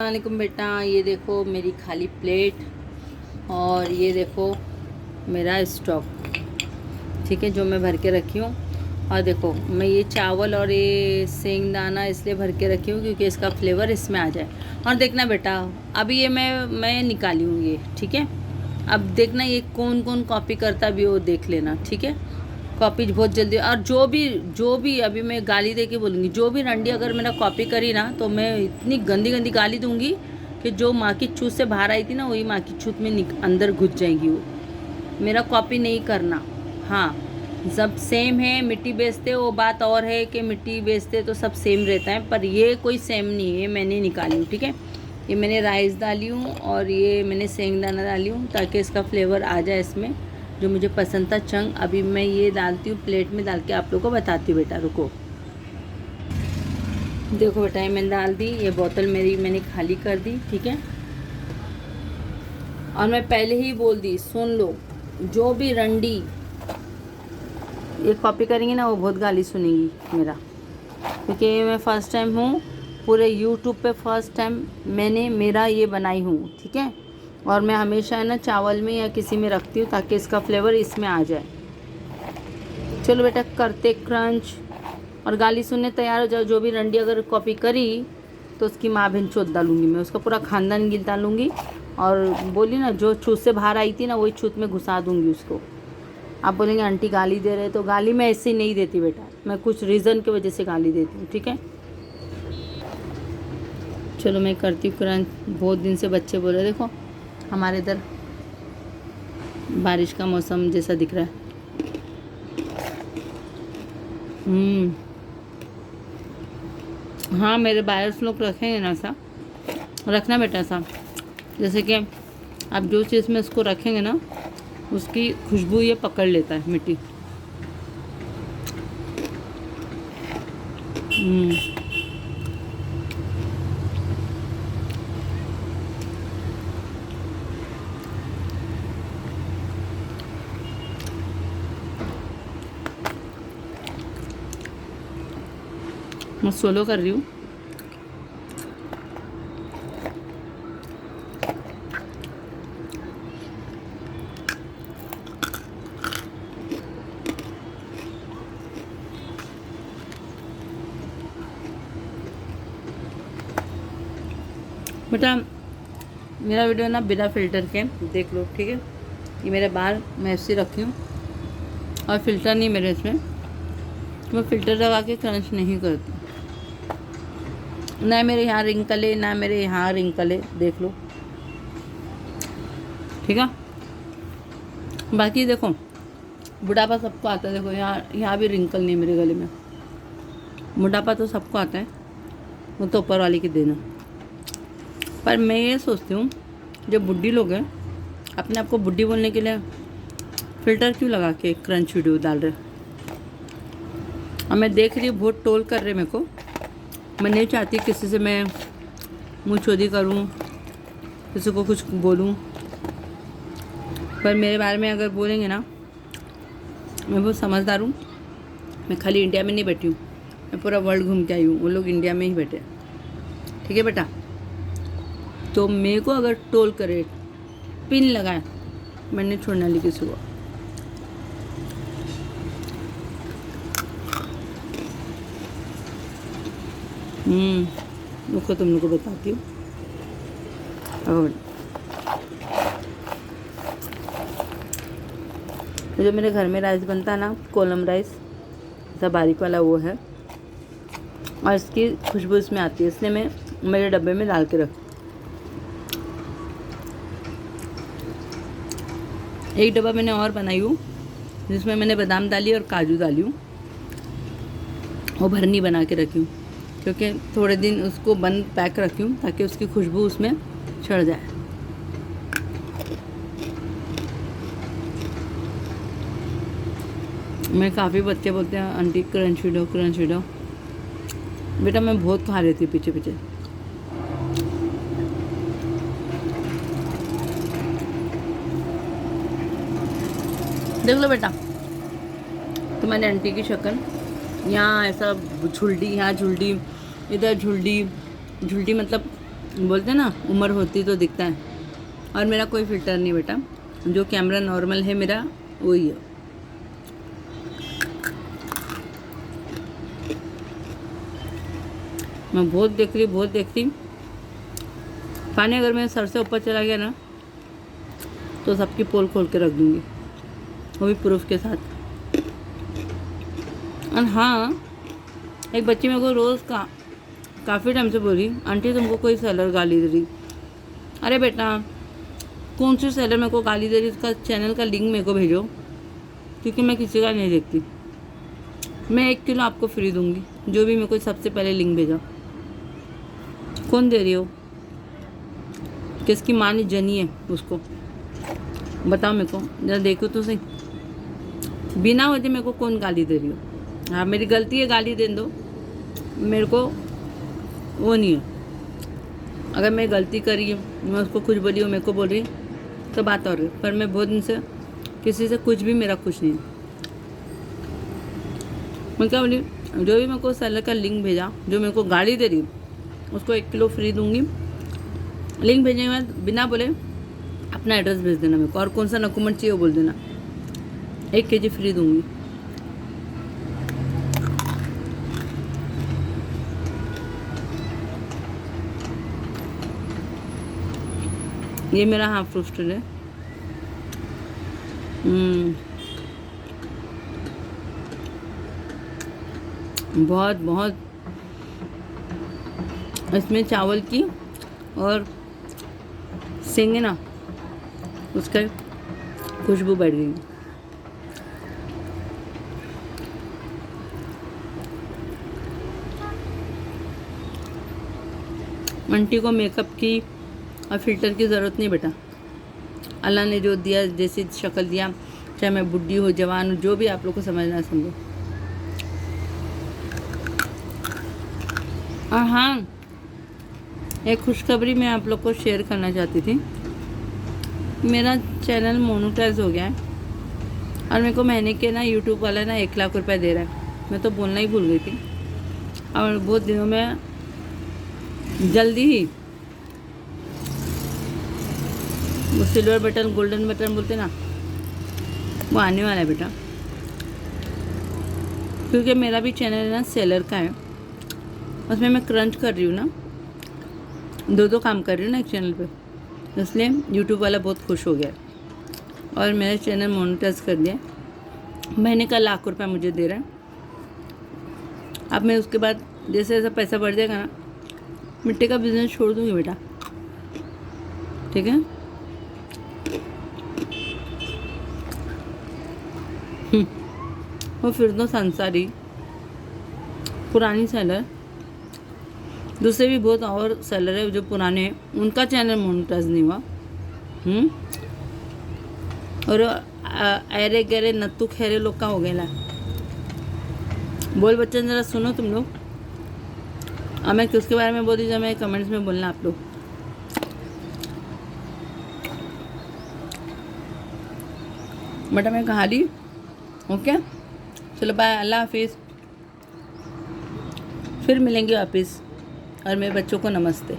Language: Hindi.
वालेकुम बेटा, ये देखो मेरी खाली प्लेट और ये देखो मेरा स्टॉक, ठीक है, जो मैं भर के रखी हूँ। और देखो मैं ये चावल और ये सेंगदाना इसलिए भर के रखी हूँ क्योंकि इसका फ्लेवर इसमें आ जाए। और देखना बेटा, अभी ये मैं निकाली हूँ ये, ठीक है। अब देखना ये कौन कौन कॉपी करता भी वो देख लेना, ठीक है। कॉपी बहुत जल्दी। और जो भी अभी मैं गाली दे के बोलूँगी, जो भी रंडी अगर मेरा कॉपी करी ना तो मैं इतनी गंदी गंदी गाली दूंगी कि जो माँ की छूत से बाहर आई थी ना वही माँ की छूत में अंदर घुस जाएगी वो। मेरा कॉपी नहीं करना। हाँ, सब सेम है। मिट्टी बेचते वो बात और है कि मिट्टी बेचते तो सब सेम रहता है, पर ये कोई सेम नहीं है। मैंने निकाली हूँ, ठीक है। ये मैंने राइस डाली हूँ और ये मैंने सेंगदाना डाली हूँ ताकि इसका फ्लेवर आ जाए इसमें, जो मुझे पसंद था चंग। अभी मैं ये डालती हूँ प्लेट में, डाल के आप लोगों को बताती हूँ। बेटा रुको, देखो बेटा ये मैंने डाल दी। ये बोतल मेरी मैंने खाली कर दी, ठीक है। और मैं पहले ही बोल दी, सुन लो, जो भी रंडी ये कॉपी करेंगे ना वो बहुत गाली सुनेगी मेरा, क्योंकि मैं फ़र्स्ट टाइम हूँ पूरे यूट्यूब पे, फर्स्ट टाइम मैंने मेरा ये बनाई हूँ, ठीक है। और मैं हमेशा है ना चावल में या किसी में रखती हूँ ताकि इसका फ्लेवर इसमें आ जाए। चलो बेटा करते क्रंच। और गाली सुनने तैयार हो जाओ। जो भी रंडी अगर कॉपी करी तो उसकी माँ बहन चोत डालूंगी मैं, उसका पूरा खानदान गिल डालूंगी। और बोली ना जो छूत से बाहर आई थी ना वही छूत में घुसा दूंगी उसको। आप बोलेंगे आंटी गाली दे रहे, तो गाली मैं ऐसे ही नहीं देती बेटा, मैं कुछ रीज़न की वजह से गाली देती हूँ, ठीक है। चलो मैं करती हूँ क्रंच। बहुत दिन से बच्चे बोल रहे, देखो हमारे इधर बारिश का मौसम जैसा दिख रहा है। हाँ, मेरे बायर्स लोग रखेंगे ना ऐसा, रखना बेटा ऐसा, जैसे कि आप जो चीज़ में इसको रखेंगे ना उसकी खुशबू ये पकड़ लेता है मिट्टी। मैं सोलो कर रही हूँ। बेटा मेरा वीडियो ना बिना फ़िल्टर के देख लो, ठीक है। ये मेरे बाल मैं ऐसे रखी हूँ और फ़िल्टर नहीं मेरे इसमें, मैं फ़िल्टर लगा के क्रंच नहीं करती। ना मेरे यहाँ रिंकल है ना मेरे यहाँ रिंकल है, देख लो, ठीक है। बाकी देखो बुढ़ापा सबको आता है। देखो यहाँ भी रिंकल नहीं मेरे गले में। बुढ़ापा तो सबको आता है, वो तो ऊपर वाले की देना। पर मैं ये सोचती हूँ जो बुढ़ी लोग हैं अपने आप को बुढ़ी बोलने के लिए फ़िल्टर क्यों लगा के क्रंच वीडियो डाल रहे। और मैं देख रही हूँ बहुत टोल कर रहे मेरे को। मैं नहीं चाहती किसी से मैं मुँह चोरी करूँ, किसी को कुछ बोलूँ, पर मेरे बारे में अगर बोलेंगे ना, मैं बहुत समझदार हूँ। मैं खाली इंडिया में नहीं बैठी हूँ, मैं पूरा वर्ल्ड घूम के आई हूँ। वो लोग इंडिया में ही बैठे, ठीक है बेटा। तो मेरे को अगर टोल करे, पिन लगाए, मैंने छोड़ना ली किसी को। रुको तुम लोग को बताती हूँ। जो मेरे घर में राइस बनता है ना, कोलम राइस, ऐसा बारीक वाला, वो है। और इसकी खुशबू इसमें आती है, इसलिए मैं मेरे डब्बे में डाल के रख। एक डब्बा मैंने और बनाई हूँ जिसमें मैंने बादाम डाली और काजू डाली हूँ, वो भरनी बना के रखी हूँ, क्योंकि थोड़े दिन उसको बंद पैक रखी हूँ ताकि उसकी खुशबू उसमें चढ़ जाए। मैं काफ़ी बच्चे बोलते हैं aunty crunch video, crunch video. बेटा मैं बहुत खा रही थी पीछे पीछे। देख लो बेटा, तुम्हारी आंटी की शक्ल, यहाँ ऐसा झुलडी, यहाँ झुलडी, इधर झुलडी, झुलडी मतलब बोलते हैं ना, उम्र होती तो दिखता है। और मेरा कोई फ़िल्टर नहीं बेटा, जो कैमरा नॉर्मल है मेरा वही है। मैं बहुत देख रही। पानी अगर मेरे सर से ऊपर चला गया ना तो सबकी पोल खोल के रख दूँगी, वो भी प्रूफ के साथ। और हाँ, एक बच्ची मेरे को रोज़ काफ़ी टाइम से बोली, आंटी तुमको कोई सेलर गाली दे रही। अरे बेटा, कौन सी सेलर मेरे को गाली दे रही, उसका चैनल का लिंक मेरे को भेजो, क्योंकि मैं किसी का नहीं देखती। मैं 1 किलो आपको फ्री दूंगी, जो भी मेरे को सबसे पहले लिंक भेजा। कौन दे रही हो, किसकी माँ ने जनी है उसको, बताओ मेरे को जरा, देखो तो सही। बिना वजह मेरे को कौन गाली दे रही हो। हाँ, मेरी गलती है, गाली दे दो, मेरे को वो नहीं है। अगर मैं गलती करी हूँ, मैं उसको कुछ बोली हूँ, मेरे को बोल रही तो बात और है, पर मैं बहुत दिन से किसी से कुछ भी मेरा कुछ नहीं है। मैं क्या बोली, जो भी मेरे को सेलर का लिंक भेजा, जो मेरे को गाली दे रही उसको 1 किलो फ्री दूंगी। लिंक भेजने के बाद बिना बोले अपना एड्रेस भेज देना मेरे को, और कौन सा डॉक्यूमेंट चाहिए वो बोल देना, 1 kg फ्री दूंगी। ये मेरा हाफ रोस्टेड है। बहुत इसमें चावल की और सेंग है ना, उसका खुशबू बढ़ गई। आंटी को मेकअप की और फिल्टर की ज़रूरत नहीं बेटा। अल्लाह ने जो दिया, जैसी शक्ल दिया, चाहे मैं बुढ़ी हो जवान हो, जो भी आप लोग को समझना है समझो। और हाँ, एक खुशखबरी मैं आप लोग को शेयर करना चाहती थी। मेरा चैनल मोनेटाइज हो गया है और मेरे को महीने के ना यूट्यूब वाला ना 1 लाख रुपए दे रहा है। मैं तो बोलना ही भूल गई थी, और बहुत दिनों में जल्दी ही वो सिल्वर बटन, गोल्डन बटन बोलते ना, वो आने वाला है बेटा। क्योंकि मेरा भी चैनल है ना सेलर का है, उसमें मैं क्रंच कर रही हूँ ना, 2 काम कर रही हूँ ना एक चैनल पे, इसलिए यूट्यूब वाला बहुत खुश हो गया और मेरा चैनल मोनेटाइज कर दिया। महीने का 1 लाख रुपए मुझे दे रहा है। अब मैं उसके बाद जैसे जैसा पैसा बढ़ जाएगा ना, मिट्टी का बिजनेस छोड़ दूँगी बेटा, ठीक है। वो फिर तो संसारी पुरानी सेलर, दूसरे भी बहुत और सेलर है जो पुराने हैं, उनका चैनल मोनेटाइज नहीं हुआ। और अरे गहरे नत्तू खैरे लोग का हो गया। बोल बच्चन ज़रा सुनो तुम लोग, और मैं किसके बारे में बोल रही हूँ, मैं कमेंट्स में बोलना आप लोग। बेटा मैं कहा रही, ओके चलो बाय, अल्लाह हाफिज़। फिर मिलेंगे वापस, और मेरे बच्चों को नमस्ते।